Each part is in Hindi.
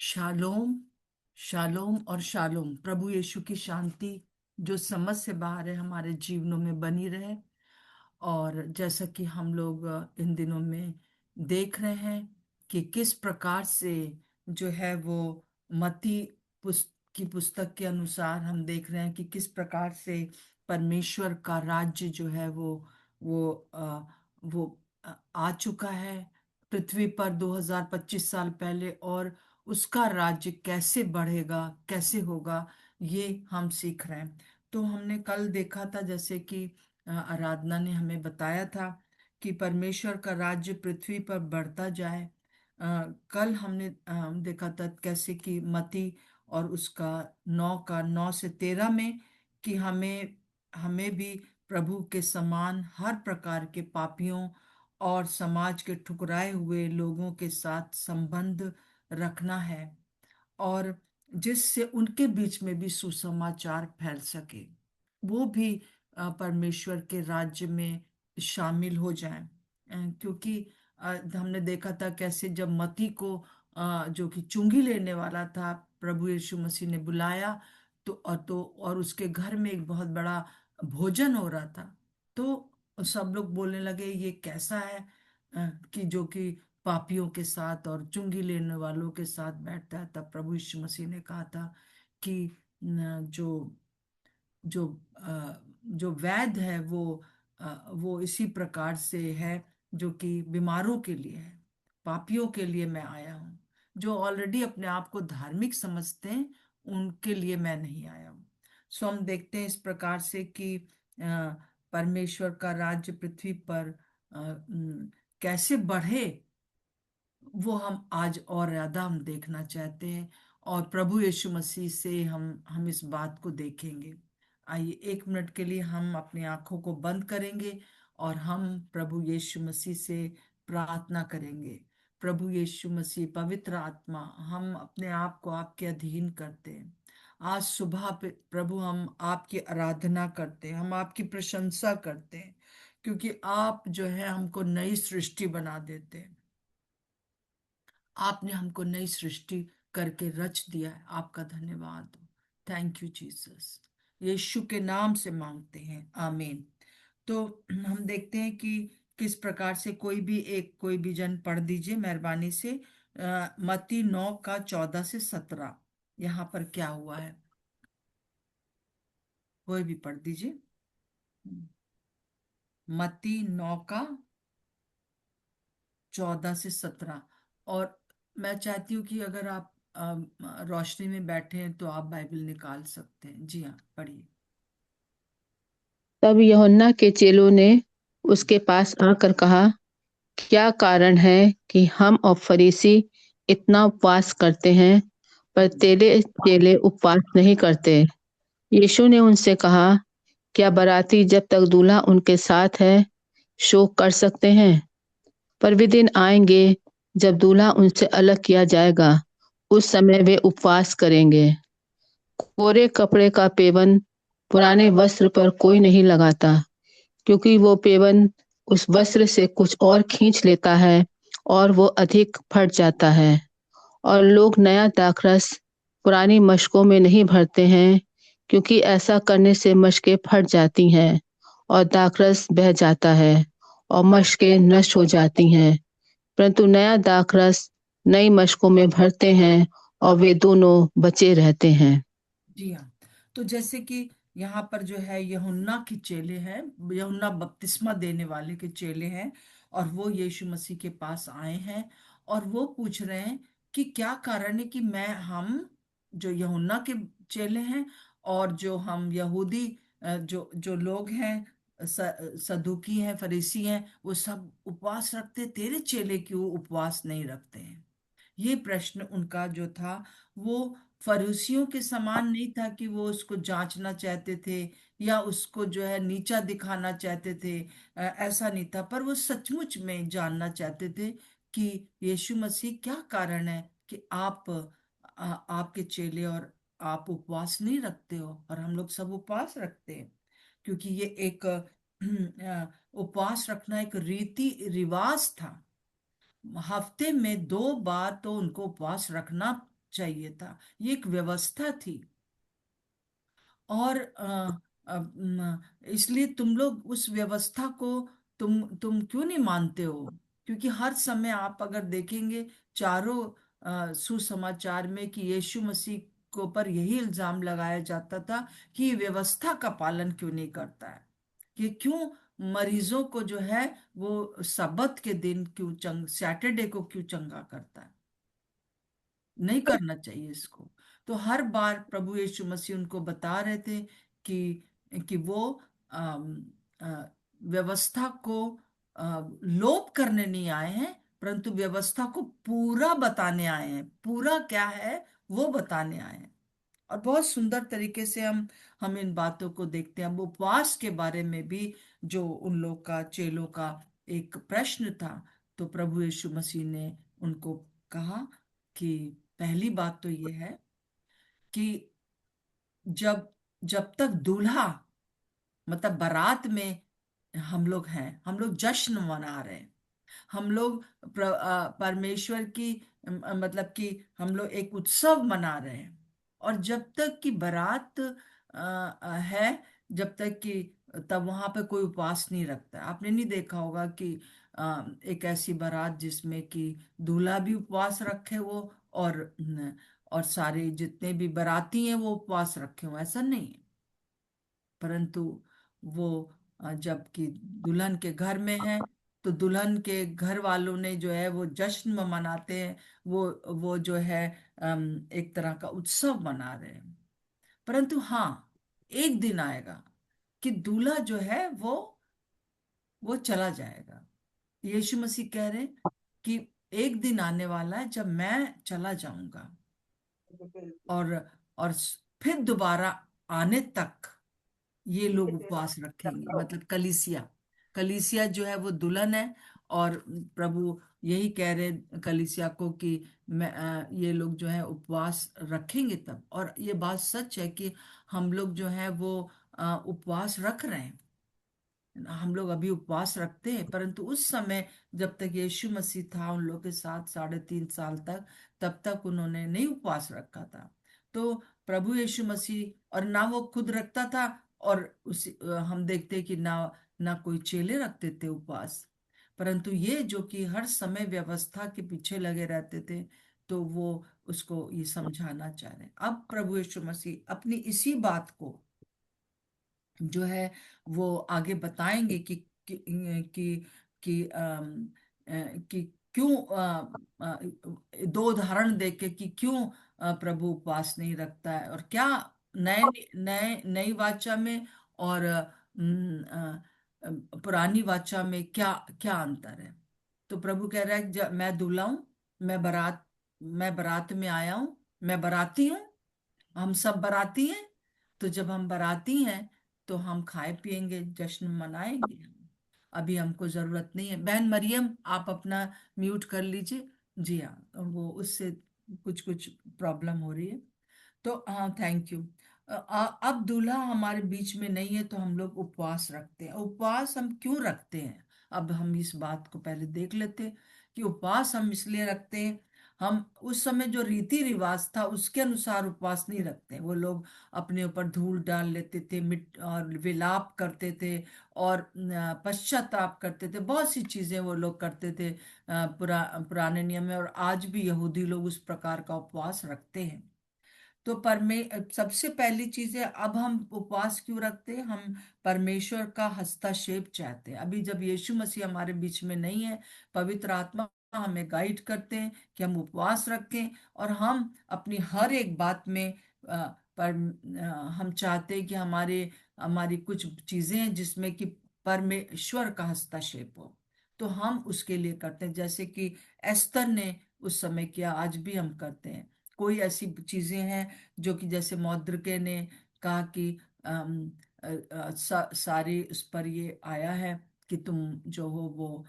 शालोम। शालोम और शालोम, प्रभु यीशु की शांति जो समझ से बाहर है हमारे जीवनों में बनी रहे। और जैसा कि हम लोग इन दिनों में देख रहे हैं कि किस प्रकार से जो है वो मत्ती की पुस्तक के अनुसार हम देख रहे हैं कि किस प्रकार से परमेश्वर का राज्य जो है वो वो आ चुका है पृथ्वी पर 2025 साल पहले। और उसका राज्य कैसे बढ़ेगा, कैसे होगा, ये हम सीख रहे हैं। तो हमने कल देखा था, जैसे कि आराधना ने हमें बताया था कि परमेश्वर का राज्य पृथ्वी पर बढ़ता जाए। कल हमने देखा था कैसे कि मती और उसका 9 का 9 से 13 में कि हमें हमें भी प्रभु के समान हर प्रकार के पापियों और समाज के ठुकराए हुए लोगों के साथ संबंध रखना है, और जिससे उनके बीच में भी सुसमाचार फैल सके, वो भी परमेश्वर के राज्य में शामिल हो जाएं। क्योंकि हमने देखा था कैसे जब मती को जो कि चुंगी लेने वाला था, प्रभु यीशु मसीह ने बुलाया। और उसके घर में एक बहुत बड़ा भोजन हो रहा था। तो सब लोग बोलने लगे, ये कैसा है कि जो कि पापियों के साथ और चुंगी लेने वालों के साथ बैठता है। तब प्रभु यीशु मसीह ने कहा था कि जो जो जो वैध है वो इसी प्रकार से है जो कि बीमारों के लिए है, पापियों के लिए मैं आया हूँ। जो ऑलरेडी अपने आप को धार्मिक समझते हैं उनके लिए मैं नहीं आया हूँ। सो हम देखते हैं इस प्रकार से कि परमेश्वर का राज्य पृथ्वी पर कैसे बढ़े, वो हम आज और ज्यादा हम देखना चाहते हैं। और प्रभु यीशु मसीह से हम इस बात को देखेंगे। आइए 1 मिनट के लिए हम अपनी आंखों को बंद करेंगे और हम प्रभु यीशु मसीह से प्रार्थना करेंगे। प्रभु यीशु मसीह, पवित्र आत्मा, हम अपने आप को आपके अधीन करते हैं। आज सुबह पे प्रभु हम आपकी आराधना करते हैं, हम आपकी प्रशंसा करते हैं, क्योंकि आप जो है हमको नई सृष्टि बना देते हैं। आपने हमको नई सृष्टि करके रच दिया है। आपका धन्यवाद हो। Thank you Jesus. यीशु के नाम से मांगते हैं, आमीन। तो हम देखते हैं कि किस प्रकार से कोई भी जन पढ़ दीजिए मेहरबानी से। मत्ती 9 का 14 से 17 यहाँ पर क्या हुआ है, कोई भी पढ़ दीजिए। मत्ती 9 का 14 से 17। और मैं चाहती हूँ कि अगर आप रोशनी में बैठे हैं तो आप बाइबल निकाल सकते हैं। जी हाँ, पढ़िए। तब यूहन्ना के चेलों ने उसके पास आकर कहा, क्या कारण है कि हम और फरीसी इतना उपवास करते हैं, पर तेरे चेले उपवास नहीं करते? यीशु ने उनसे कहा, क्या बराती जब तक दूल्हा उनके साथ है शोक कर सकते हैं? पर वे दिन आएंगे जब दूल्हा उनसे अलग किया जाएगा, उस समय वे उपवास करेंगे। कोरे कपड़े का पेवन पुराने वस्त्र पर कोई नहीं लगाता, क्योंकि वो पेवन उस वस्त्र से कुछ और खींच लेता है और वो अधिक फट जाता है। और लोग नया दाखरस पुरानी मशकों में नहीं भरते हैं, क्योंकि ऐसा करने से मशकें फट जाती हैं और दाखरस बह जाता है और मशकें नष्ट हो जाती हैं। परंतु नया दाखरस नई मशकों में भरते हैं और वे दोनों बचे रहते हैं। जी हाँ। तो जैसे कि यहाँ पर जो है यूहन्ना के चेले हैं, यूहन्ना बपतिस्मा देने वाले के चेले हैं, और वो यीशु मसीह के पास आए हैं। और वो पूछ रहे हैं कि क्या कारण है कि हम जो यूहन्ना के चेले हैं और जो हम यहूदी जो जो लोग हैं, सदुकी हैं, फरीसी हैं, वो सब उपवास रखते, तेरे चेले क्यों उपवास नहीं रखते हैं? ये प्रश्न उनका जो था वो फरीसियों के समान नहीं था कि वो उसको जांचना चाहते थे या उसको जो है नीचा दिखाना चाहते थे। ऐसा नहीं था, पर वो सचमुच में जानना चाहते थे कि यीशु मसीह क्या कारण है कि आपके चेले और आप उपवास नहीं रखते हो और हम लोग सब उपवास रखते हैं। क्योंकि ये एक उपवास रखना एक रीति रिवाज था। हफ्ते में 2 बार तो उनको उपवास रखना चाहिए था, ये एक व्यवस्था थी। और इसलिए तुम लोग उस व्यवस्था को तुम क्यों नहीं मानते हो? क्योंकि हर समय आप अगर देखेंगे चारों सुसमाचार में कि यीशु मसीह को पर यही इल्जाम लगाया जाता था कि ये व्यवस्था का पालन क्यों नहीं करता है, कि क्यों मरीजों को जो है वो सबत के दिन क्यों सैटरडे को क्यों चंगा करता है। नहीं करना चाहिए इसको। तो हर बार प्रभु यीशु मसीह उनको बता रहे थे कि वो अम, अ, व्यवस्था को लोप करने नहीं आए हैं, परंतु व्यवस्था को पूरा बताने आए हैं। पूरा क्या है वो बताने आए हैं। और बहुत सुंदर तरीके से हम इन बातों को देखते हैं। अब उपवास के बारे में भी जो उन लोग का चेलों का एक प्रश्न था, तो प्रभु यीशु मसीह ने उनको कहा कि पहली बात तो ये है कि जब जब तक दूल्हा, मतलब बारात में हम लोग हैं, हम लोग जश्न मना रहे हैं, हम लोग परमेश्वर की मतलब कि हम लोग एक उत्सव मना रहे हैं। और जब तक कि बारात है, जब तक कि तब वहां पे कोई उपवास नहीं रखता है। आपने नहीं देखा होगा कि एक ऐसी बारात जिसमें कि दूल्हा भी उपवास रखे वो, और और सारे जितने भी बाराती हैं वो उपवास रखे हो, ऐसा नहीं है। परंतु वो जबकि दुल्हन के घर में है, तो दुल्हन के घर वालों ने जो है वो जश्न मनाते हैं। वो जो है एक तरह का उत्सव मना रहे हैं। परंतु हाँ, एक दिन आएगा कि दूल्हा जो है वो चला जाएगा। यीशु मसीह कह रहे हैं कि एक दिन आने वाला है जब मैं चला जाऊंगा, और और फिर दोबारा आने तक ये लोग उपवास रखेंगे। मतलब कलीसिया, कलीसिया जो है वो दुल्हन है। और प्रभु यही कह रहे कलीसिया को कि ये लोग जो है उपवास रखेंगे तब। और ये बात सच है कि हम लोग जो है वो उपवास रख रहे हैं। हम लोग अभी उपवास रखते हैं, परंतु उस समय जब तक यीशु मसीह था उन लोग के साथ 3.5 साल तक, तब तक उन्होंने नहीं उपवास रखा था। तो प्रभु यीशु मसीह, और ना वो खुद रखता था, और हम देखते हैं कि ना ना कोई चेले रखते थे उपवास। परंतु ये जो कि हर समय व्यवस्था के पीछे लगे रहते थे, तो वो उसको ये समझाना चाह रहे हैं। अब प्रभु यीशु मसीह अपनी इसी बात को जो है वो आगे बताएंगे कि कि क्यों दो उदाहरण देके कि क्यों प्रभु उपवास नहीं रखता है, और क्या नए नए नई वाचा में और पुरानी वाचा में क्या क्या अंतर है। तो प्रभु कह रहा है कि मैं दूल्हा हूं, मैं बारात में आया हूं, मैं बाराती हूँ, हम सब बाराती हैं। तो जब हम बाराती हैं तो हम खाए पिएंगे, जश्न मनाएंगे। अभी हमको जरूरत नहीं है। बहन मरियम, आप अपना म्यूट कर लीजिए। जी हाँ, तो वो उससे कुछ कुछ प्रॉब्लम हो रही है। तो हाँ, थैंक यू। अब दूल्हा हमारे बीच में नहीं है तो हम लोग उपवास रखते हैं। उपवास हम क्यों रखते हैं? अब हम इस बात को पहले देख लेते हैं कि उपवास हम इसलिए रखते हैं। हम उस समय जो रीति रिवाज था उसके अनुसार उपवास नहीं रखते हैं। वो लोग अपने ऊपर धूल डाल लेते थे, मिट और विलाप करते थे, और पश्चाताप करते थे। बहुत सी चीजें वो लोग करते थे पुराने नियम में, और आज भी यहूदी लोग उस प्रकार का उपवास रखते हैं। तो सबसे पहली चीज है, अब हम उपवास क्यों रखते हैं? हम परमेश्वर का हस्तक्षेप चाहते हैं। अभी जब यीशु मसीह हमारे बीच में नहीं है, पवित्र आत्मा हमें गाइड करते हैं कि हम उपवास रखें, और हम अपनी हर एक बात में हम चाहते हैं कि हमारी कुछ चीजें हैं जिसमें कि परमेश्वर का हस्तक्षेप हो, तो हम उसके लिए करते हैं। जैसे कि एस्तर ने उस समय किया, आज भी हम करते हैं। कोई ऐसी चीजें हैं जो कि जैसे मौद्रिके ने कहा कि सारी उस पर ये आया है कि तुम जो हो वो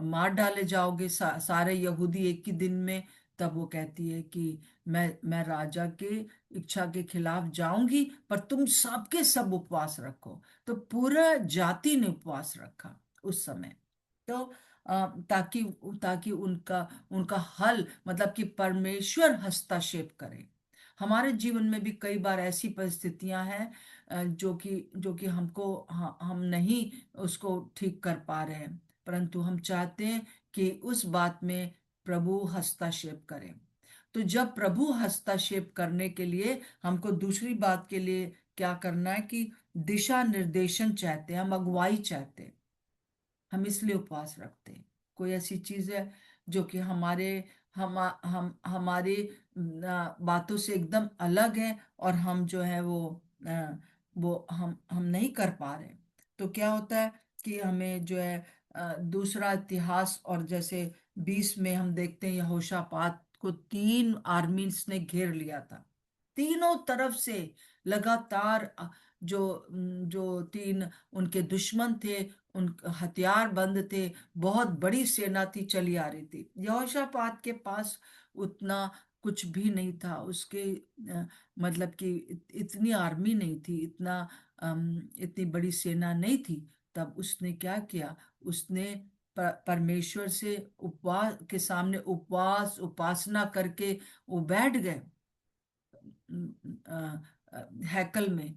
मार डाले जाओगे, सारे यहूदी एक ही दिन में। तब वो कहती है कि मैं राजा के इच्छा के खिलाफ जाऊंगी, पर तुम सबके सब उपवास रखो। तो पूरा जाति ने उपवास रखा उस समय। तो ताकि ताकि उनका उनका हल, मतलब कि परमेश्वर हस्तक्षेप करे। हमारे जीवन में भी कई बार ऐसी परिस्थितियां हैं जो कि हम नहीं उसको ठीक कर पा रहे हैं, परंतु हम चाहते हैं कि उस बात में प्रभु हस्तक्षेप करें। तो जब प्रभु हस्तक्षेप करने के लिए हमको दूसरी बात के लिए क्या करना है कि दिशा निर्देशन चाहते हैं, हम अगुवाई चाहते हैं, हम इसलिए उपवास रखते हैं। कोई ऐसी चीज है जो कि हम हमारी बातों से एकदम अलग है, और हम जो है वो हम नहीं कर पा रहे, तो क्या होता है कि हमें जो है दूसरा इतिहास, और जैसे 20 में हम देखते हैं यहोशापात को 3 आर्मीज ने घेर लिया था, तीनों तरफ से लगातार जो 3 उनके दुश्मन थे, उन हथियार बंद थे, बहुत बड़ी सेना थी चली आ रही थी। यहोशापात के पास उतना कुछ भी नहीं था, उसके मतलब कि इतनी आर्मी नहीं थी, इतनी बड़ी सेना नहीं थी। तब उसने क्या किया, उसने परमेश्वर से उपवास के सामने उपवास उपासना करके वो बैठ गए हैकल में,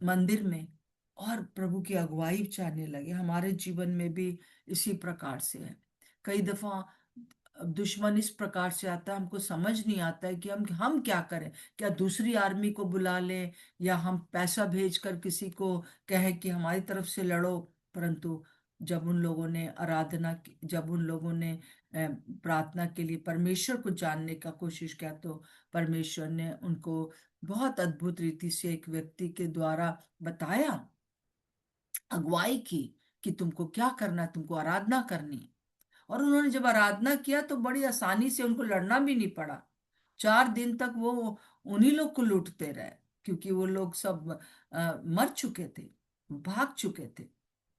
मंदिर में, और प्रभु की अगुवाई चाहने लगे। हमारे जीवन में भी इसी प्रकार से है। कई दफा दुश्मन इस प्रकार से आता है, हमको समझ नहीं आता है कि हम क्या करें। क्या दूसरी आर्मी को बुला लें, या हम पैसा भेजकर किसी को कहें कि हमारी तरफ से लड़ो। परंतु जब उन लोगों ने प्रार्थना के लिए परमेश्वर को जानने का कोशिश किया, तो परमेश्वर ने उनको बहुत अद्भुत रीति से एक व्यक्ति के द्वारा बताया, अगुवाई की, कि तुमको क्या करना है, तुमको आराधना करनी है। और उन्होंने जब आराधना किया तो बड़ी आसानी से उनको लड़ना भी नहीं पड़ा। 4 दिन तक वो उन्हीं लोग को लूटते रहे, क्योंकि वो लोग सब मर चुके थे, भाग चुके थे।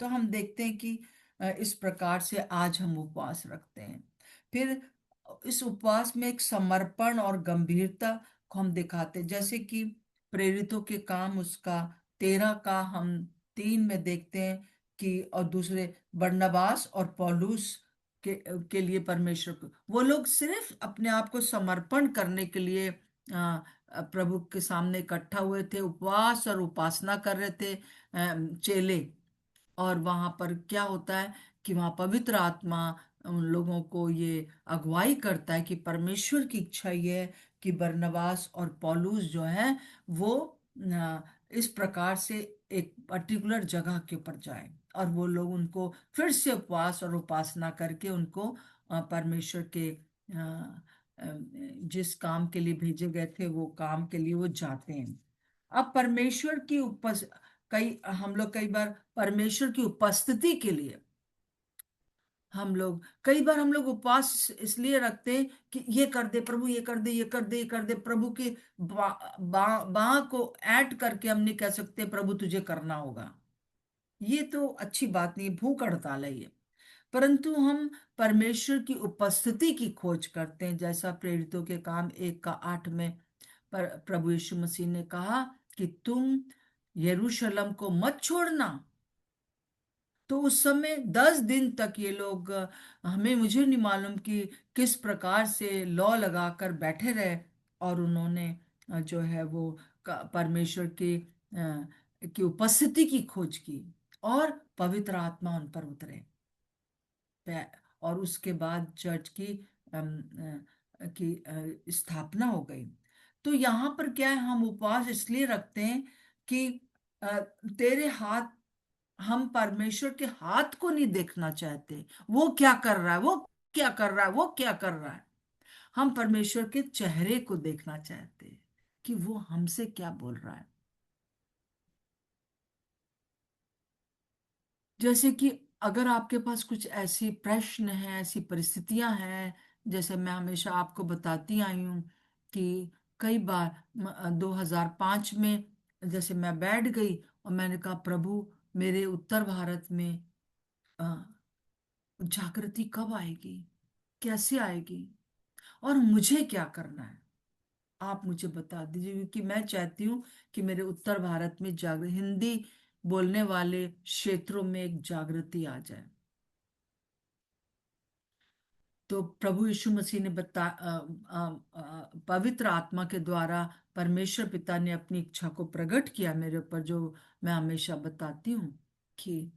तो हम देखते हैं कि इस प्रकार से आज हम उपवास रखते हैं। फिर इस उपवास में एक समर्पण और गंभीरता को हम दिखाते हैं, जैसे कि प्रेरितों के काम उसका 13 का हम 3 में देखते हैं कि, और दूसरे बरनबास और पौलुस के लिए परमेश्वर को, वो लोग सिर्फ अपने आप को समर्पण करने के लिए प्रभु के सामने इकट्ठा हुए थे, उपवास और उपासना कर रहे थे चेले। और वहां पर क्या होता है कि वहां पवित्र आत्मा उन लोगों को ये अगुवाई करता है कि परमेश्वर की इच्छा ये है कि बरनबास और पौलुस जो है वो इस प्रकार से एक पर्टिकुलर जगह के ऊपर जाए, और वो लोग उनको फिर से उपवास और उपासना करके उनको परमेश्वर के जिस काम के लिए भेजे गए थे वो काम के लिए वो जाते हैं। अब परमेश्वर की हम लोग कई बार परमेश्वर की उपस्थिति के लिए हम लोग उपवास इसलिए रखते हैं कि ये कर दे प्रभु, ये कर दे, ये कर दे, ये कर दे। प्रभु के बाह को ऐड करके हम नहीं कह सकते प्रभु तुझे करना होगा। ये तो अच्छी बात नहीं, भूख हड़ताल है ये। परंतु हम परमेश्वर की उपस्थिति की खोज करते हैं, जैसा प्रेरितों के काम 1 का 8 में प्रभु यीशु मसीह ने कहा कि तुम यरूशलेम को मत छोड़ना। तो उस समय 10 दिन तक ये लोग मुझे नहीं मालूम कि किस प्रकार से लॉ लगाकर बैठे रहे, और उन्होंने जो है वो परमेश्वर की उपस्थिति की खोज की, और पवित्र आत्मा उन पर उतरे। और उसके बाद चर्च की स्थापना हो गई। तो यहाँ पर क्या है, हम उपवास इसलिए रखते हैं कि अ, तेरे हाथ, हम परमेश्वर के हाथ को नहीं देखना चाहते, वो क्या कर रहा है, वो क्या कर रहा है, वो क्या कर रहा है। हम परमेश्वर के चेहरे को देखना चाहते हैं कि वो हमसे क्या बोल रहा है। जैसे कि अगर आपके पास कुछ ऐसी प्रश्न है, ऐसी परिस्थितियां हैं, जैसे मैं हमेशा आपको बताती आई हूँ कि कई बार 2005 में जैसे मैं बैठ गई और मैंने कहा प्रभु, मेरे उत्तर भारत में अ, जागृति कब आएगी, कैसे आएगी, और मुझे क्या करना है, आप मुझे बता दीजिए। क्योंकि मैं चाहती हूँ कि मेरे उत्तर भारत में हिंदी बोलने वाले क्षेत्रों में एक जागृति आ जाए। तो प्रभु यीशु मसीह ने पवित्र आत्मा के द्वारा परमेश्वर पिता ने अपनी इच्छा को प्रकट किया मेरे ऊपर, जो मैं हमेशा बताती हूँ कि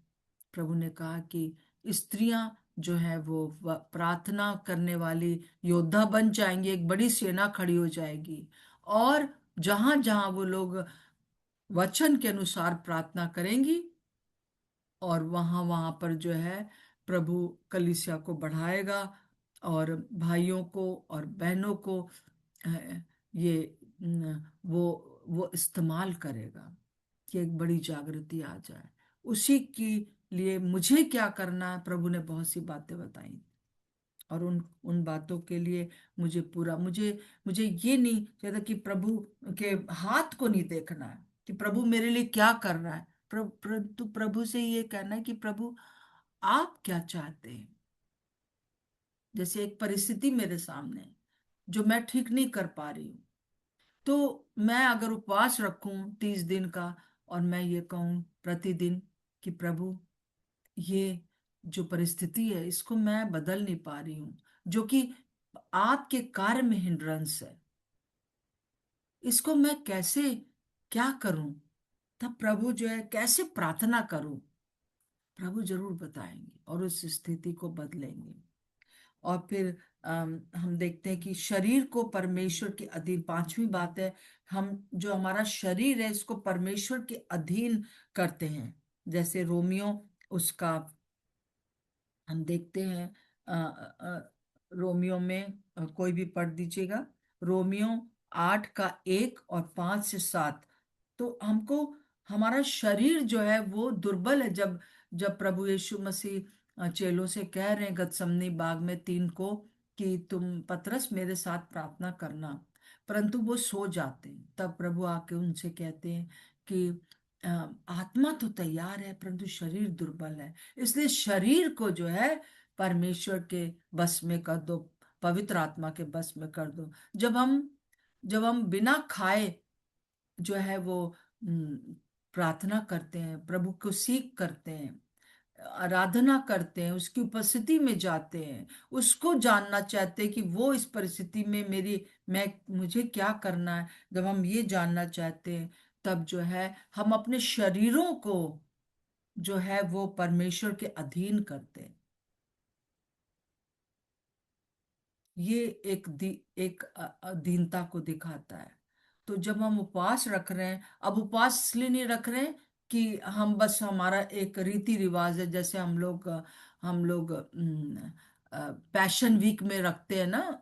प्रभु ने कहा कि स्त्रियां जो है वो प्रार्थना करने वाली योद्धा बन जाएंगी, एक बड़ी सेना खड़ी हो जाएगी। और जहां जहां वो लोग वचन के अनुसार प्रार्थना करेंगी, और वहां वहां पर जो है प्रभु कलीसिया को बढ़ाएगा और भाइयों को और बहनों को अ, ये वो इस्तेमाल करेगा कि एक बड़ी जागृति आ जाए। उसी के लिए मुझे क्या करना है, प्रभु ने बहुत सी बातें बताई, और उन उन बातों के लिए मुझे मुझे ये नहीं चाहता कि प्रभु के हाथ को नहीं देखना है कि प्रभु मेरे लिए क्या कर रहा है। परंतु प्रभु से ये कहना है कि प्रभु आप क्या चाहते हैं। जैसे एक परिस्थिति मेरे सामने है जो मैं ठीक नहीं कर पा रही हूँ, तो मैं अगर उपवास रखूं 30 दिन का, और मैं ये कहूं प्रतिदिन कि प्रभु ये जो परिस्थिति है इसको मैं बदल नहीं पा रही हूँ, जो कि आपके कार्य में हिंड्रेंस है, इसको मैं कैसे क्या करूं। तब प्रभु जो है कैसे प्रार्थना करूं, प्रभु जरूर बताएंगे और उस स्थिति को बदलेंगे। और फिर हम देखते हैं कि शरीर को परमेश्वर के अधीन, पांचवी बात है, हम जो हमारा शरीर है इसको परमेश्वर के अधीन करते हैं। जैसे रोमियो उसका हम देखते हैं, रोमियो में कोई भी पढ़ दीजिएगा, रोमियो 8 का 1 और 5 से 7। तो हमको हमारा शरीर जो है वो दुर्बल है। जब जब प्रभु यीशु मसीह चेलों से कह रहे हैं गतसमनी बाग में 3 को कि तुम पतरस मेरे साथ प्रार्थना करना, परंतु वो सो जाते हैं, तब प्रभु आके उनसे कहते हैं कि अ, आत्मा तो तैयार है परंतु शरीर दुर्बल है, इसलिए शरीर को जो है परमेश्वर के बस में कर दो, पवित्र आत्मा के बस में कर दो। जब हम बिना खाए जो है वो प्रार्थना करते हैं, प्रभु को सीख करते हैं, आराधना करते हैं, उसकी उपस्थिति में जाते हैं, उसको जानना चाहते हैं कि वो इस परिस्थिति में मेरी मैं मुझे क्या करना है, जब हम ये जानना चाहते हैं, तब जो है हम अपने शरीरों को जो है वो परमेश्वर के अधीन करते हैं। ये एक दीनता को दिखाता है। तो जब हम उपवास रख रहे हैं, अब उपवास इसलिए नहीं रख रहे हैं कि हम बस हमारा एक रीति रिवाज है, जैसे हम लोग पैशन वीक में रखते हैं ना,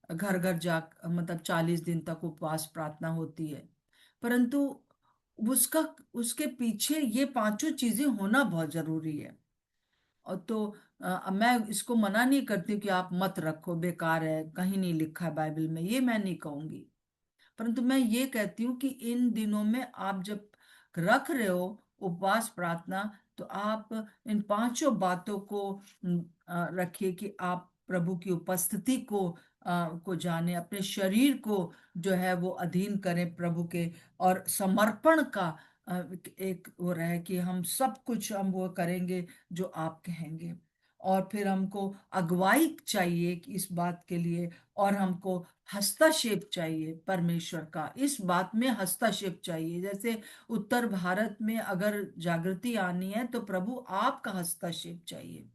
घर घर जा मतलब 40 दिन तक उपवास प्रार्थना होती है, परंतु उसका उसके पीछे ये पांचों चीजें होना बहुत जरूरी है। और तो मैं इसको मना नहीं करती हूँ कि आप मत रखो, बेकार है, कहीं नहीं लिखा है बाइबल में, ये मैं नहीं कहूंगी। परंतु मैं ये कहती हूँ कि इन दिनों में आप जब रख रहे हो उपवास प्रार्थना, तो आप इन पांचों बातों को रखिए कि आप प्रभु की उपस्थिति को जाने, अपने शरीर को जो है वो अधीन करें प्रभु के, और समर्पण का एक वो रहे कि हम सब कुछ हम वो करेंगे जो आप कहेंगे। और फिर हमको अगुवाई चाहिए कि इस बात के लिए, और हमको हस्तक्षेप चाहिए परमेश्वर का, इस बात में हस्तक्षेप चाहिए। जैसे उत्तर भारत में अगर जागृति आनी है तो प्रभु आपका हस्तक्षेप चाहिए।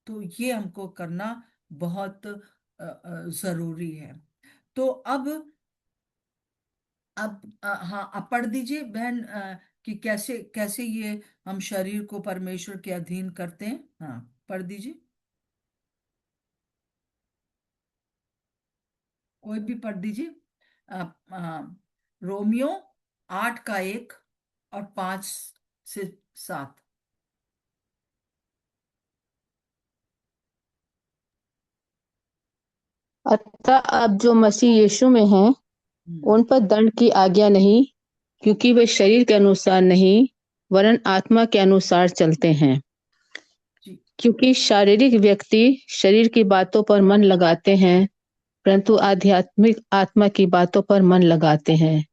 तो ये हमको करना बहुत जरूरी है। तो हाँ, अब पढ़ दीजिए बहन, कि कैसे कैसे ये हम शरीर को परमेश्वर के अधीन करते हैं। हाँ, पढ़ दीजिए, कोई भी पढ़ दीजिए। अ, अ, रोमियो 8 का 1 और 5 से 7। अतः अब जो मसीह यीशु में हैं, हम्म। उन पर दंड की आज्ञा नहीं, क्योंकि वे शरीर के अनुसार नहीं, वरन आत्मा के अनुसार चलते हैं। जी। क्योंकि शारीरिक व्यक्ति शरीर की बातों पर मन लगाते हैं, परंतु आध्यात्मिक आत्मा की बातों पर मन लगाते हैं।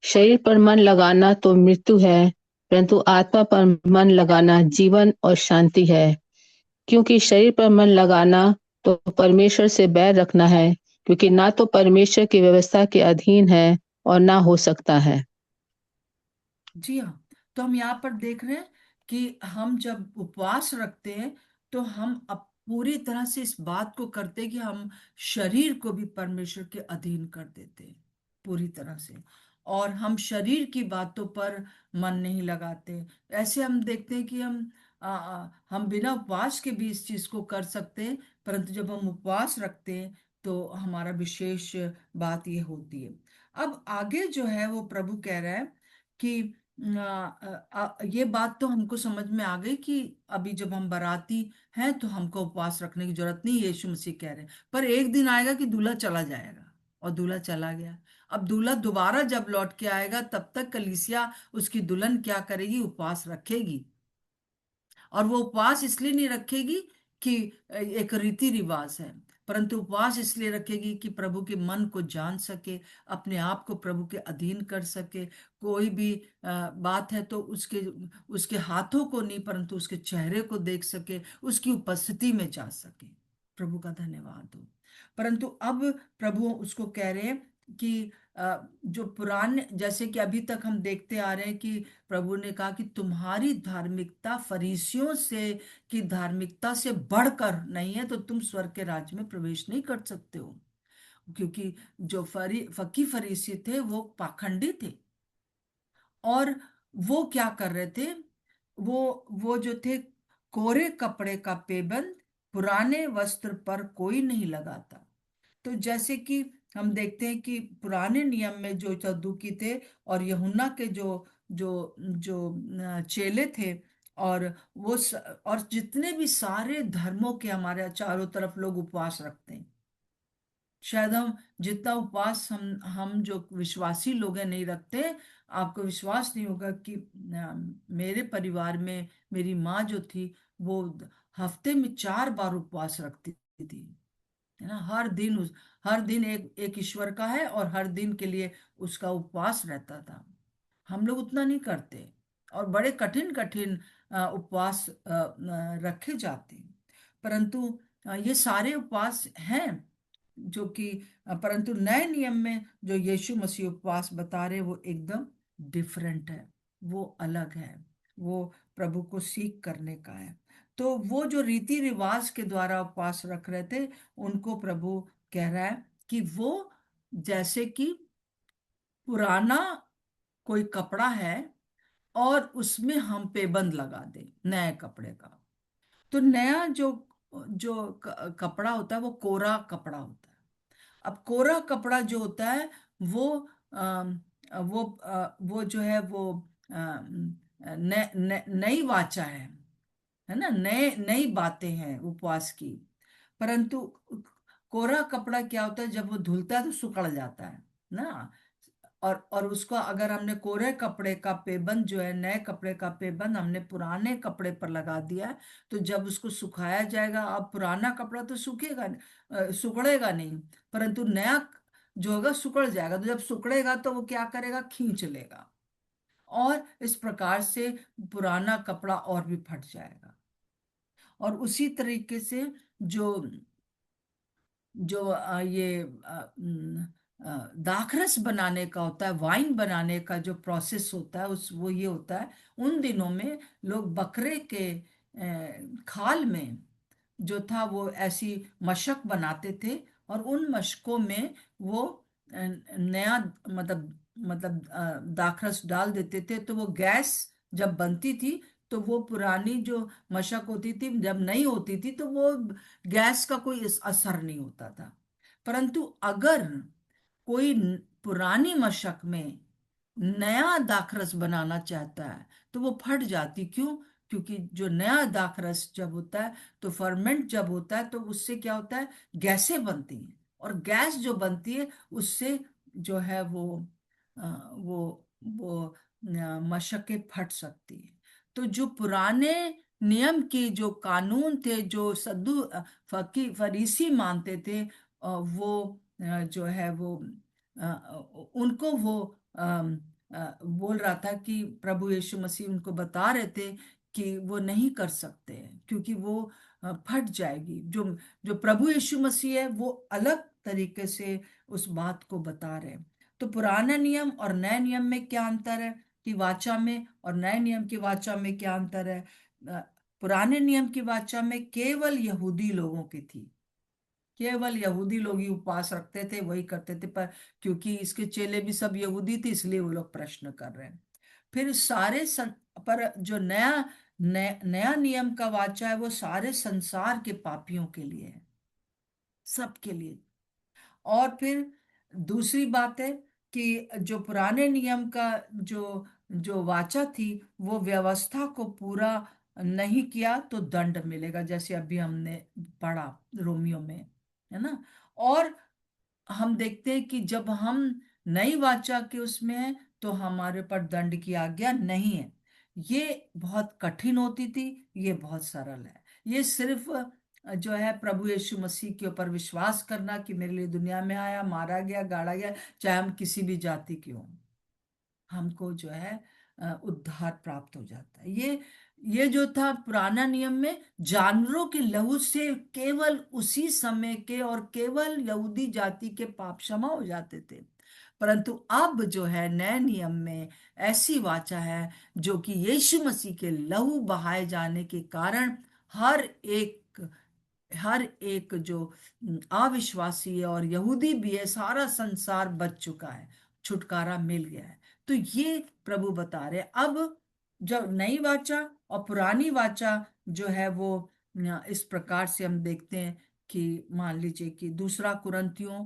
शरीर पर मन लगाना तो मृत्यु है, परंतु आत्मा पर मन लगाना जीवन और शांति है। क्योंकि शरीर पर मन लगाना तो परमेश्वर से बैर रखना है, क्योंकि ना तो परमेश्वर की व्यवस्था के अधीन है और ना हो सकता है। जी हाँ। तो हम यहाँ पर देख रहे हैं कि हम जब उपवास रखते हैं तो हम अब पूरी तरह से इस बात को करते हैं कि हम शरीर को भी परमेश्वर के अधीन कर देते हैं पूरी तरह से, और हम शरीर की बातों पर मन नहीं लगाते। ऐसे हम देखते हैं कि हम बिना उपवास के भी इस चीज को कर सकते हैं, परंतु जब हम उपवास रखते हैं तो हमारा विशेष बात ये होती है। अब आगे जो है वो प्रभु कह रहा है कि ये बात तो हमको समझ में आ गई कि अभी जब हम बाराती हैं तो हमको उपवास रखने की जरूरत नहीं, यीशु मसीह कह रहे हैं। पर एक दिन आएगा कि दूल्हा चला जाएगा, और दूल्हा चला गया। अब दूल्हा दोबारा जब लौट के आएगा तब तक कलीसिया उसकी दुल्हन क्या करेगी? उपवास रखेगी। और वो उपवास इसलिए नहीं रखेगी कि एक रीति रिवाज है, परंतु उपवास इसलिए रखेगी कि प्रभु के मन को जान सके, अपने आप को प्रभु के अधीन कर सके। कोई भी बात है तो उसके उसके हाथों को नहीं, परंतु उसके चेहरे को देख सके, उसकी उपस्थिति में जा सके। प्रभु का धन्यवाद हो। परंतु अब प्रभु उसको कह रहे हैं कि जो पुराने, जैसे कि अभी तक हम देखते आ रहे हैं कि प्रभु ने कहा कि तुम्हारी धार्मिकता फरीसियों से की धार्मिकता से बढ़कर नहीं है, तो तुम स्वर्ग के राज्य में प्रवेश नहीं कर सकते हो। क्योंकि जो फकी फरीसी थे वो पाखंडी थे, और वो क्या कर रहे थे? वो जो थे, कोरे कपड़े का पेबंद पुराने वस्त्र पर कोई नहीं लगाता। तो जैसे कि हम देखते हैं कि पुराने नियम में जो सदूकी थे और यूहन्ना के जो जो जो चेले थे, और और जितने भी सारे धर्मों के हमारे चारों तरफ लोग उपवास रखते हैं, शायद हम जितना उपवास हम जो विश्वासी लोग हैं नहीं रखते। आपको विश्वास नहीं होगा कि मेरे परिवार में मेरी माँ जो थी वो हफ्ते में 4 बार उपवास रखती थी, है ना। हर दिन एक एक ईश्वर का है, और हर दिन के लिए उसका उपवास रहता था। हम लोग उतना नहीं करते, और बड़े कठिन कठिन उपवास रखे जाते हैं। परंतु ये सारे उपवास हैं जो कि परंतु नए नियम में जो यीशु मसीह उपवास बता रहे वो एकदम डिफरेंट है, वो अलग है, वो प्रभु को सीख करने का है। तो वो जो रीति रिवाज के द्वारा उपवास रख रहे थे, उनको प्रभु कह रहा है कि वो जैसे कि पुराना कोई कपड़ा है और उसमें हम पेबंद लगा दें नए कपड़े का। तो नया जो जो कपड़ा होता है वो कोरा कपड़ा होता है। अब कोरा कपड़ा जो होता है वो वो जो है वो नई वाचा है ना, नए नई बातें हैं उपवास की। परंतु कोरा कपड़ा क्या होता है? जब वो धुलता है तो सिकुड़ जाता है ना। और उसको अगर हमने कोरे कपड़े का पेबंद जो है, नए कपड़े का पेबंद हमने पुराने कपड़े पर लगा दिया है, तो जब उसको सुखाया जाएगा, अब पुराना कपड़ा तो सूखेगा सिकुड़ेगा नहीं, परंतु नया जो होगा सिकुड़ जाएगा। तो जब सिकुड़ेगा तो वो क्या करेगा? खींच लेगा, और इस प्रकार से पुराना कपड़ा और भी फट जाएगा। और उसी तरीके से जो जो ये दाखरस बनाने का होता है, वाइन बनाने का जो प्रोसेस होता है उस वो ये होता है, उन दिनों में लोग बकरे के खाल में जो था वो ऐसी मशक बनाते थे, और उन मशकों में वो नया दाखरस डाल देते थे। तो वो गैस जब बनती थी तो वो पुरानी जो मशक होती थी जब नहीं होती थी तो वो गैस का कोई असर नहीं होता था। परंतु अगर कोई पुरानी मशक में नया दाखरस बनाना चाहता है तो वो फट जाती। क्यों? क्योंकि जो नया दाखरस जब होता है तो फर्मेंट जब होता है तो उससे क्या होता है? गैसें बनती हैं, और गैस जो बनती है उससे जो है वो मशकें फट सकती है। तो जो पुराने नियम के जो कानून थे जो फरीसी मानते थे, वो जो है वो उनको वो बोल रहा था कि प्रभु यीशु मसीह उनको बता रहे थे कि वो नहीं कर सकते हैं, क्योंकि वो फट जाएगी। जो जो प्रभु यीशु मसीह है वो अलग तरीके से उस बात को बता रहे हैं। तो पुराने नियम और नए नियम में क्या अंतर है, कि वाचा में और नए नियम की वाचा में क्या अंतर है। अ, पुराने नियम की वाचा में केवल यहूदी लोगों की थी, केवल यहूदी लोग ही उपवास रखते थे, वही करते थे। पर क्योंकि इसके चेले भी सब यहूदी थे, इसलिए वो लोग प्रश्न कर रहे हैं। फिर पर जो नया नियम का वाचा है वो सारे संसार के पापियों के लिए है, सबके लिए। और फिर दूसरी बात है कि जो पुराने नियम का जो जो वाचा थी, वो व्यवस्था को पूरा नहीं किया तो दंड मिलेगा, जैसे अभी हमने पढ़ा रोमियो में, है ना। और हम देखते हैं कि जब हम नई वाचा के उसमें हैं तो हमारे पर दंड की आज्ञा नहीं है। ये बहुत कठिन होती थी, ये बहुत सरल है। ये सिर्फ जो है प्रभु यीशु मसीह के ऊपर विश्वास करना कि मेरे लिए दुनिया में आया, मारा गया, गाड़ा गया, चाहे हम किसी भी जाति के हों, हमको जो है उद्धार प्राप्त हो जाता है। ये जो था पुराना नियम में, जानवरों के लहू से केवल उसी समय के और केवल यहूदी जाति के पाप क्षमा हो जाते थे। परंतु अब जो है नए नियम में ऐसी वाचा है जो कि यीशु मसीह के लहू बहाए जाने के कारण हर एक जो अविश्वासी है और यहूदी भी है, सारा संसार बच चुका है, छुटकारा मिल गया है। तो ये प्रभु बता रहे हैं। अब जो नई वाचा और पुरानी वाचा जो है वो इस प्रकार से हम देखते हैं कि मान लीजिए कि दूसरा कुरंथियों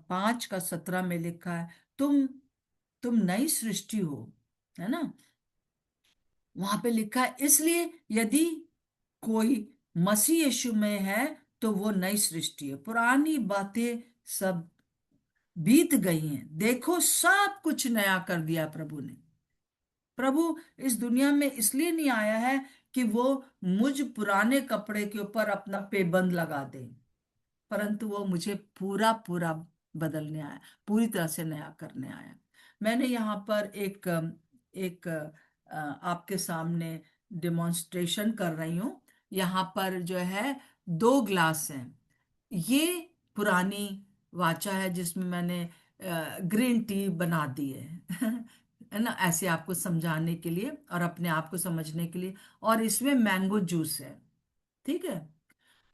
5:17 में लिखा है, तुम नई सृष्टि हो, है ना। वहां पे लिखा है, इसलिए यदि कोई मसीह यीशु में है तो वो नई सृष्टि है, पुरानी बातें सब बीत गई हैं, देखो सब कुछ नया कर दिया प्रभु ने। प्रभु इस दुनिया में इसलिए नहीं आया है कि वो मुझ पुराने कपड़े के ऊपर अपना पेबंद लगा दे, परंतु वो मुझे पूरा पूरा बदलने आया, पूरी तरह से नया करने आया। मैंने यहाँ पर एक आपके सामने डेमोन्स्ट्रेशन कर रही हूँ। यहाँ पर जो है 2 ग्लास हैं। ये पुरानी वाचा है जिसमें मैंने ग्रीन टी बना दी है है ना, ऐसे आपको समझाने के लिए और अपने आप को समझने के लिए। और इसमें मैंगो जूस है, ठीक है।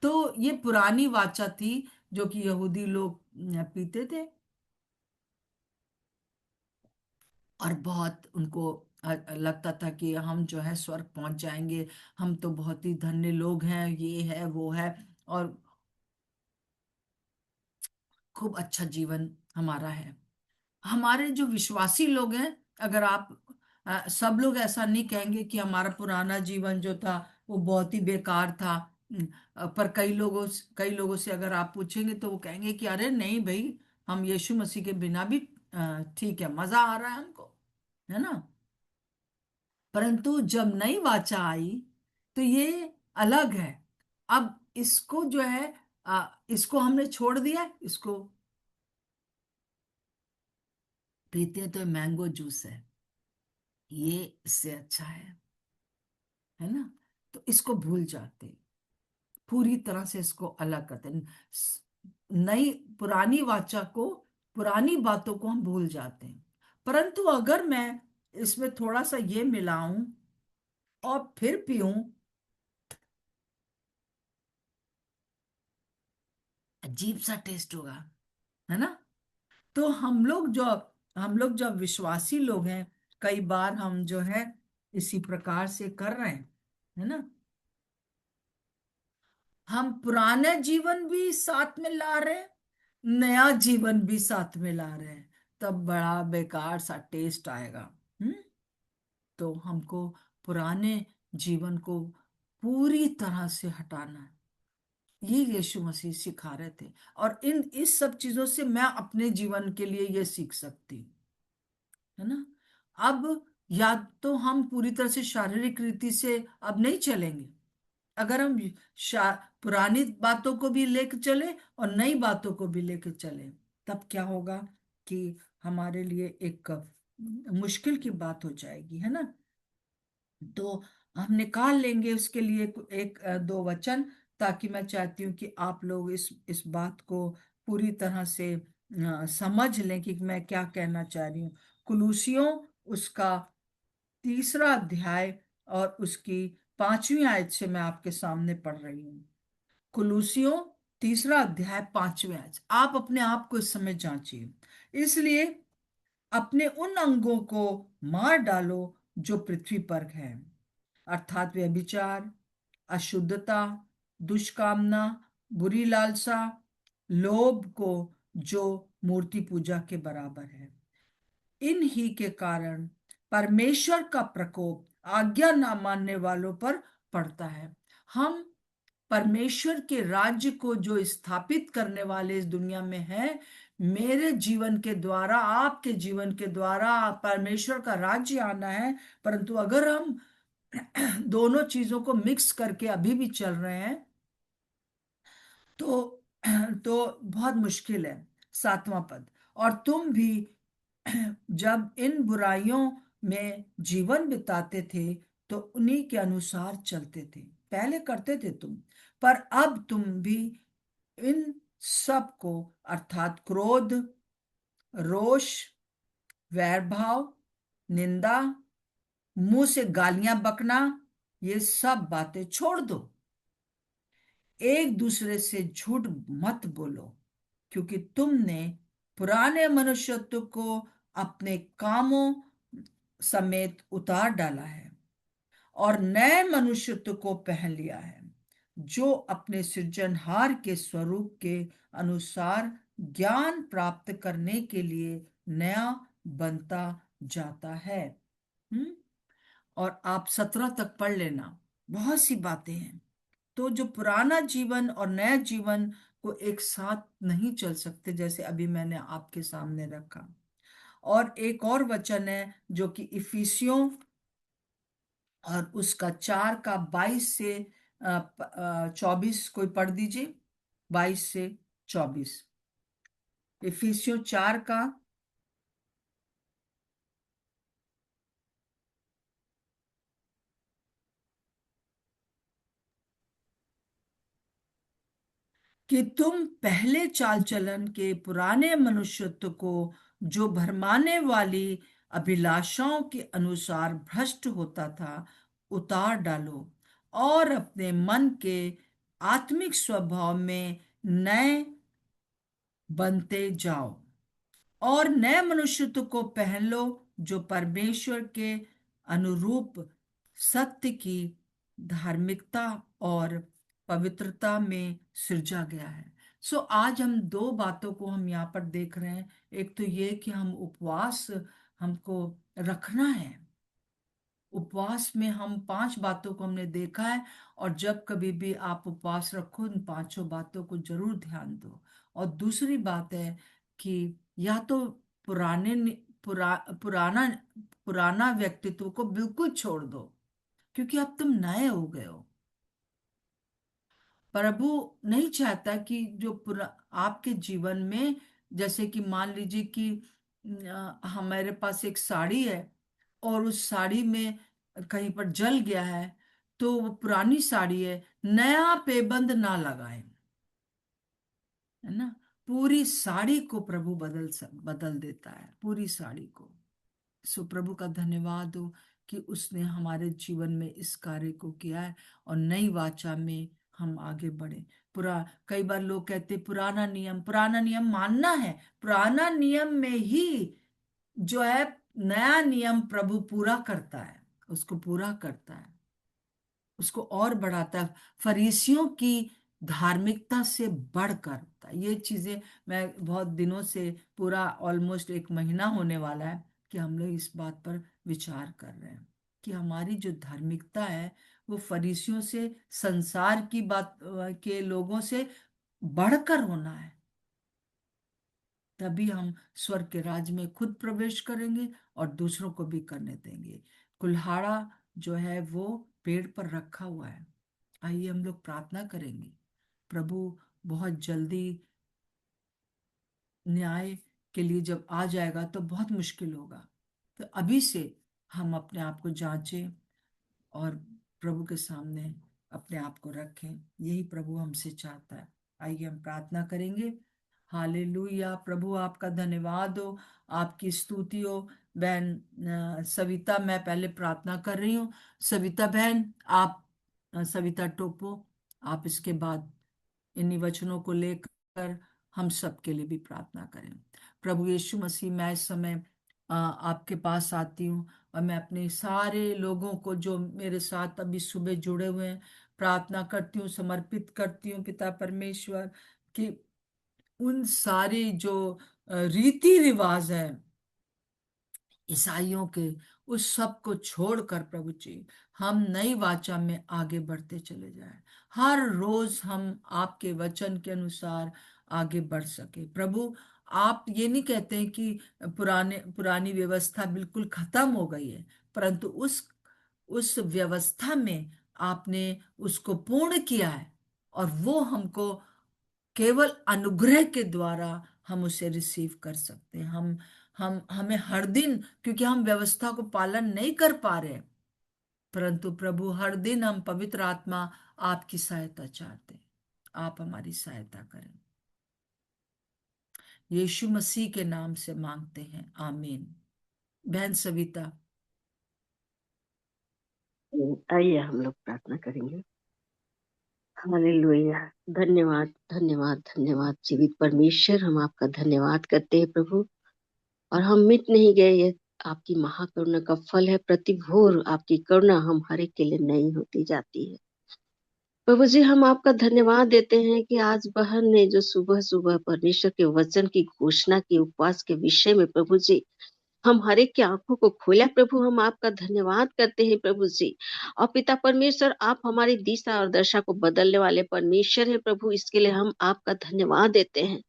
तो ये पुरानी वाचा थी जो कि यहूदी लोग पीते थे, और बहुत उनको लगता था कि हम जो है स्वर्ग पहुंच जाएंगे, हम तो बहुत ही धन्य लोग हैं, ये है वो है, और खूब अच्छा जीवन हमारा है। हमारे जो विश्वासी लोग हैं, अगर आप सब लोग ऐसा नहीं कहेंगे कि हमारा पुराना जीवन जो था वो बहुत ही बेकार था। पर कई लोगों से अगर आप पूछेंगे तो वो कहेंगे कि अरे नहीं भाई, हम यीशु मसीह के बिना भी ठीक है, मजा आ रहा है हमको, है ना। परंतु जब नई वाचा आई तो ये अलग है। अब इसको जो है इसको हमने छोड़ दिया, इसको पीते हैं तो मैंगो जूस है, ये इससे अच्छा है ना। तो इसको भूल जाते हैं, पूरी तरह से इसको अलग करते हैं। नई पुरानी वाचा को, पुरानी बातों को हम भूल जाते हैं। परंतु अगर मैं इसमें थोड़ा सा ये मिलाऊं और फिर पीऊं, अजीब सा टेस्ट होगा, है ना। तो हम लोग जब विश्वासी लोग हैं, कई बार हम जो है इसी प्रकार से कर रहे हैं, है ना। हम पुराना जीवन भी साथ में ला रहे हैं, नया जीवन भी साथ में ला रहे हैं, तब बड़ा बेकार सा टेस्ट आएगा। हम्म। तो हमको पुराने जीवन को पूरी तरह से हटाना है, ये यीशु मसीह सिखा रहे थे। और इस सब चीजों से मैं अपने जीवन के लिए ये सीख सकती हूँ, है ना। अब या तो हम पूरी तरह से शारीरिक रीति से अब नहीं चलेंगे। अगर हम शा, पुरानी बातों को भी लेकर चले और नई बातों को भी लेकर चले, तब क्या होगा कि हमारे लिए एक मुश्किल की बात हो जाएगी, है ना। तो हम निकाल लेंगे उसके लिए एक दो वचन। ताकि मैं चाहती हूँ कि आप लोग इस बात को पूरी तरह से समझ लें कि मैं क्या कहना चाह रही हूँ। कुलूसियों उसका तीसरा अध्याय और उसकी 5वीं आयत से मैं आपके सामने पढ़ रही हूँ। कुलूसियों तीसरा अध्याय 5वीं आयत। आप अपने आप को इस समय जांचिए। इसलिए अपने उन अंगों को मार डालो जो पृथ्वी पर हैं, अर्थात व्यभिचार, अशुद्धता, दुष्कामना, बुरी लालसा, लोभ को, जो मूर्ति पूजा के बराबर है। इन ही के कारण परमेश्वर का प्रकोप आज्ञा ना मानने वालों पर पड़ता है। हम परमेश्वर के राज्य को जो स्थापित करने वाले इस दुनिया में है, मेरे जीवन के द्वारा, आपके जीवन के द्वारा परमेश्वर का राज्य आना है। परंतु अगर हम दोनों चीजों को मिक्स करके अभी भी चल रहे हैं तो बहुत मुश्किल है। 7वां पद, और तुम भी जब इन बुराइयों में जीवन बिताते थे तो उन्हीं के अनुसार चलते थे। पहले करते थे तुम, पर अब तुम भी इन सब को, अर्थात क्रोध, रोष, वैर भाव, निंदा, मुंह से गालियां बकना, ये सब बातें छोड़ दो। एक दूसरे से झूठ मत बोलो, क्योंकि तुमने पुराने मनुष्यत्व को अपने कामों समेत उतार डाला है और नए मनुष्यत्व को पहन लिया है, जो अपने सृजनहार के स्वरूप के अनुसार ज्ञान प्राप्त करने के लिए नया बनता जाता है। हम्म। और आप 17 तक पढ़ लेना, बहुत सी बातें हैं। तो जो पुराना जीवन और नया जीवन को एक साथ नहीं चल सकते, जैसे अभी मैंने आपके सामने रखा। और एक और वचन है जो कि इफिसियों और उसका 4 का 22 से 24, कोई पढ़ दीजिए, 22 से 24। इफिसियों 4 का, कि तुम पहले चाल चलन के पुराने मनुष्यत्व को, जो भरमाने वाली अभिलाषाओं के अनुसार भ्रष्ट होता था, उतार डालो और अपने मन के आत्मिक स्वभाव में नए बनते जाओ और नए मनुष्यत्व को पहन लो, जो परमेश्वर के अनुरूप सत्य की धार्मिकता और पवित्रता में सृजा गया है। सो आज हम दो बातों को हम यहाँ पर देख रहे हैं। एक तो ये कि हम उपवास हमको रखना है। उपवास में हम 5 बातों को हमने देखा है, और जब कभी भी आप उपवास रखो, इन 5 बातों को जरूर ध्यान दो। और दूसरी बात है कि या तो पुराना पुराना व्यक्तित्व को बिल्कुल छोड़ दो, क्योंकि अब तुम नए हो गए हो। प्रभु नहीं चाहता कि जो आपके जीवन में, जैसे कि मान लीजिए कि हमारे पास एक साड़ी है और उस साड़ी में कहीं पर जल गया है, तो वो पुरानी साड़ी है, नया पेबंद ना लगाएं, है ना। पूरी साड़ी को प्रभु बदल देता है, पूरी साड़ी को। सो प्रभु का धन्यवाद हो कि उसने हमारे जीवन में इस कार्य को किया है और नई वाचा में हम आगे बढ़े। कई बार लोग कहते पुराना नियम मानना है। पुराना नियम में ही जो है नया नियम प्रभु पूरा करता है, उसको पूरा करता है, उसको और बढ़ाता है, फरीसियों की धार्मिकता से बढ़कर। ये चीजें मैं बहुत दिनों से, पूरा ऑलमोस्ट 1 महीना होने वाला है कि हम लोग इस बात पर विचार कर रहे हैं कि हमारी जो धार्मिकता है वो फरीसियों से, संसार की बात के लोगों से बढ़कर होना है। तभी हम स्वर्ग के राज्य में खुद प्रवेश करेंगे और दूसरों को भी करने देंगे। कुल्हाड़ा जो है वो पेड़ पर रखा हुआ है। आइए हम लोग प्रार्थना करेंगे। प्रभु बहुत जल्दी न्याय के लिए जब आ जाएगा तो बहुत मुश्किल होगा। तो अभी से हम अपने आप को जांचें और प्रभु के सामने अपने आप को रखें। यही प्रभु हमसे चाहता है। आइए हम प्रार्थना करेंगे। हालेलुया। प्रभु आपका धन्यवाद हो, आपकी स्तुति हो। बहन सविता, मैं पहले प्रार्थना कर रही हूँ। सविता बहन, आप सविता टोपो, आप इसके बाद इन्हीं वचनों को लेकर हम सबके लिए भी प्रार्थना करें। प्रभु यीशु मसीह, मैं इस समय आपके पास आती हूँ, और मैं अपने सारे लोगों को जो मेरे साथ अभी सुबह जुड़े हुए हैं प्रार्थना करती हूँ, समर्पित करती हूँ पिता परमेश्वर, कि उन सारी जो रीति रिवाज है ईसाइयों के, उस सब को छोड़कर प्रभु जी हम नई वाचा में आगे बढ़ते चले जाएं। हर रोज हम आपके वचन के अनुसार आगे बढ़ सके। प्रभु, आप ये नहीं कहते हैं कि पुरानी व्यवस्था बिल्कुल खत्म हो गई है, परंतु उस व्यवस्था में आपने उसको पूर्ण किया है, और वो हमको केवल अनुग्रह के द्वारा हम उसे रिसीव कर सकते हैं। हम हमें हर दिन, क्योंकि हम व्यवस्था को पालन नहीं कर पा रहे, परंतु प्रभु हर दिन हम पवित्र आत्मा आपकी सहायता चाहते हैं। आप हमारी सहायता करें, यीशु मसीह के नाम से मांगते हैं, आमीन। बहन सविता। आइए हम लोग प्रार्थना करेंगे। हालेलुया। धन्यवाद धन्यवाद धन्यवाद जीवित परमेश्वर, हम आपका धन्यवाद करते हैं प्रभु। और हम मिट नहीं गए, ये आपकी महाकरुणा का फल है। प्रतिभोर आपकी करुणा हम हर एक के लिए नई होती जाती है। प्रभु जी, हम आपका धन्यवाद देते हैं कि आज बहन ने जो सुबह सुबह परमेश्वर के वचन की घोषणा की, उपवास के विषय में प्रभु जी हम हर एक की आंखों को खोला। प्रभु, हम आपका धन्यवाद करते हैं प्रभु जी। और पिता परमेश्वर, आप हमारी दिशा और दशा को बदलने वाले परमेश्वर है प्रभु, इसके लिए हम आपका धन्यवाद देते हैं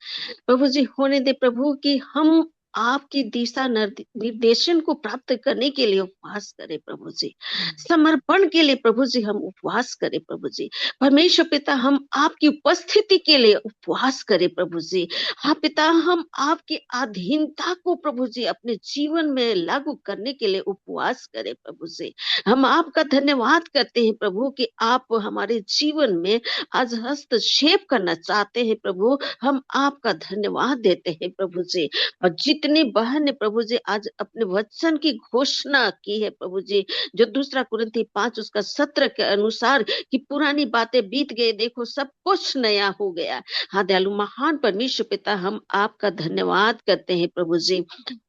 प्रभु जी। होने दे प्रभु कि हम आपकी दिशा निर्देशन को प्राप्त करने के लिए उपवास करें प्रभु जी। समर्पण के लिए प्रभु जी हम उपवास करें प्रभु जी। परमेश्वर पिता, हम आपकी उपस्थिति के लिए उपवास करें प्रभु जी। हाँ पिता, हम आपकी अधीनता को प्रभु जी अपने जीवन में लागू करने के लिए उपवास करें प्रभु जी। हम आपका धन्यवाद करते हैं प्रभु कि आप हमारे जीवन में आज हस्तक्षेप करना चाहते हैं प्रभु। हम आपका धन्यवाद देते हैं प्रभु जी। और जितनी बहन ने प्रभु जी आज अपने वचन की घोषणा की है प्रभु जी, जो 2 कुरिन्थी 5 उसका 17 के अनुसार कि पुरानी बातें बीत गई, देखो सब कुछ नया हो गया। हाँ दयालु महान परमेश्वर पिता, हम आपका धन्यवाद करते हैं प्रभु जी।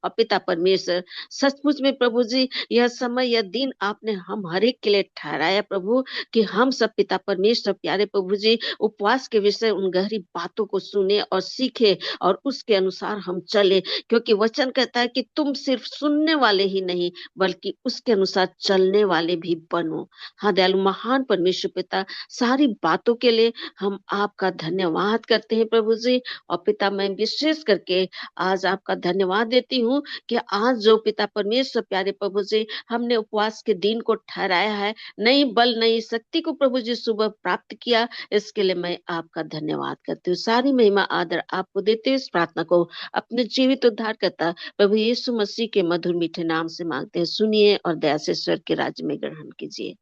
और पिता परमेश्वर, सचमुच में प्रभु जी यह समय यह दिन आपने हम हर एक के लिए ठहराया प्रभु, कि हम सब पिता परमेश्वर प्यारे प्रभु जी उपवास के विषय उन गहरी बातों को सुने और सीखे और उसके अनुसार हम चले। क्योंकि वचन कहता है कि तुम सिर्फ सुनने वाले ही नहीं बल्कि उसके अनुसार चलने वाले भी बनो। हाँ दयालु महान परमेश्वर पिता, सारी बातों के लिए हम आपका धन्यवाद करते हैं प्रभु जी। और पिता, मैं विशेष करके आज आपका धन्यवाद देती हूँ कि आज जो पिता परमेश्वर प्यारे प्रभु जी हमने उपवास के दिन को ठहराया है, नई बल नई शक्ति को प्रभु जी सुबह प्राप्त किया, इसके लिए मैं आपका धन्यवाद करती हूँ। सारी महिमा आदर आपको देते हुए इस प्रार्थना को अपने जीवित उद्धार करता प्रभु यीशु मसीह के मधुर मीठे नाम से मांगते हैं, सुनिए और दया से स्वर्ग के राज्य में ग्रहण कीजिए।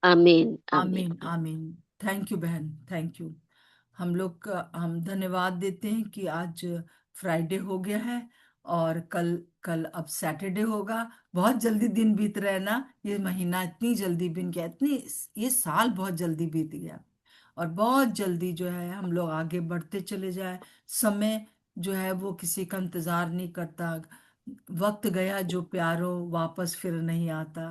आमीन आमीन। आमीन आमीन। थैंक यू बहन, थैंक यू। हम धन्यवाद देते हैं कि आज फ्राइडे हो गया है, और कल कल अब सैटरडे होगा। बहुत जल्दी दिन बीत रहा है ना, ये महीना इतनी जल्दी बीत गया, इतनी ये साल बहुत जल्दी बीत गया, और बहुत जल्दी जो है हम लोग आगे बढ़ते चले जाए। समय जो है वो किसी का इंतजार नहीं करता। वक्त गया जो प्यारो वापस फिर नहीं आता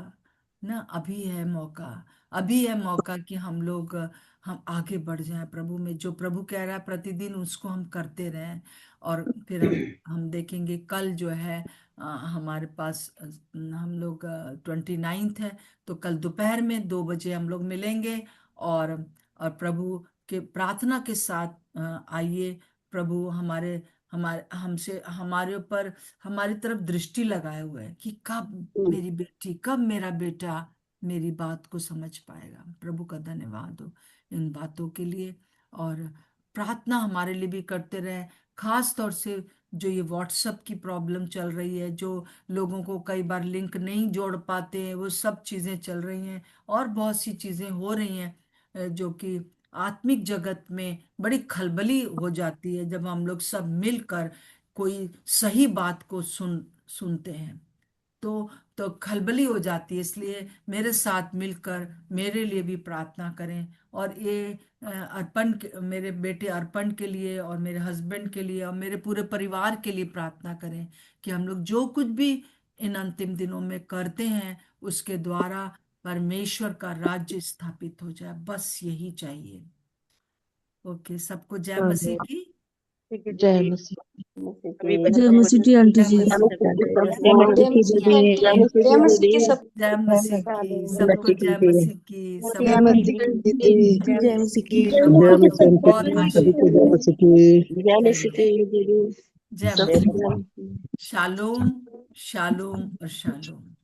ना। अभी है मौका, अभी है मौका कि हम आगे बढ़ जाएं प्रभु में। जो प्रभु कह रहा है प्रतिदिन उसको हम करते रहें, और फिर हम देखेंगे कल जो है हमारे पास हम लोग 29 है, तो कल दोपहर में 2 बजे हम लोग मिलेंगे। और प्रभु के प्रार्थना के साथ आइए। प्रभु हमारे हमारे हमसे हमारे ऊपर हमारी तरफ दृष्टि लगाए हुए है कि कब मेरी बेटी, कब मेरा बेटा मेरी बात को समझ पाएगा। प्रभु का धन्यवाद हो इन बातों के लिए। और प्रार्थना हमारे लिए भी करते रहे, खास तौर से जो ये व्हाट्सएप की प्रॉब्लम चल रही है, जो लोगों को कई बार लिंक नहीं जोड़ पाते हैं, वो सब चीज़ें चल रही हैं और बहुत सी चीज़ें हो रही हैं। जो कि आत्मिक जगत में बड़ी खलबली हो जाती है जब हम लोग सब मिलकर कोई सही बात को सुनते हैं। तो तो खलबली हो जाती है। इसलिए मेरे साथ मिलकर मेरे लिए भी प्रार्थना करें, और ये मेरे बेटे अर्पण के लिए और मेरे हस्बैंड के लिए और मेरे पूरे परिवार के लिए प्रार्थना करें कि हम लोग जो कुछ भी इन अंतिम दिनों में करते हैं उसके द्वारा परमेश्वर का राज्य स्थापित हो जाए। बस यही चाहिए। ओके, सबको जय मसीह की। जय मसीह। सभी जय बच्चों को मसीह जी आंटी जय जी। मसीह की। जय मसीह की दीदी, जय मसीह जय की मसीह की दीदी, सब। जय मसीह की जय सबको, मसीह की जय दीदी, मसीह की जय सबको। मसीह की दीदी। जय मसीह की। जय मसीह बहुत सभी को जय मसीह की। जय मसीह की दीदी, जय सबको मसीह। जय मसीह। शालोम, शालोम और शालोम।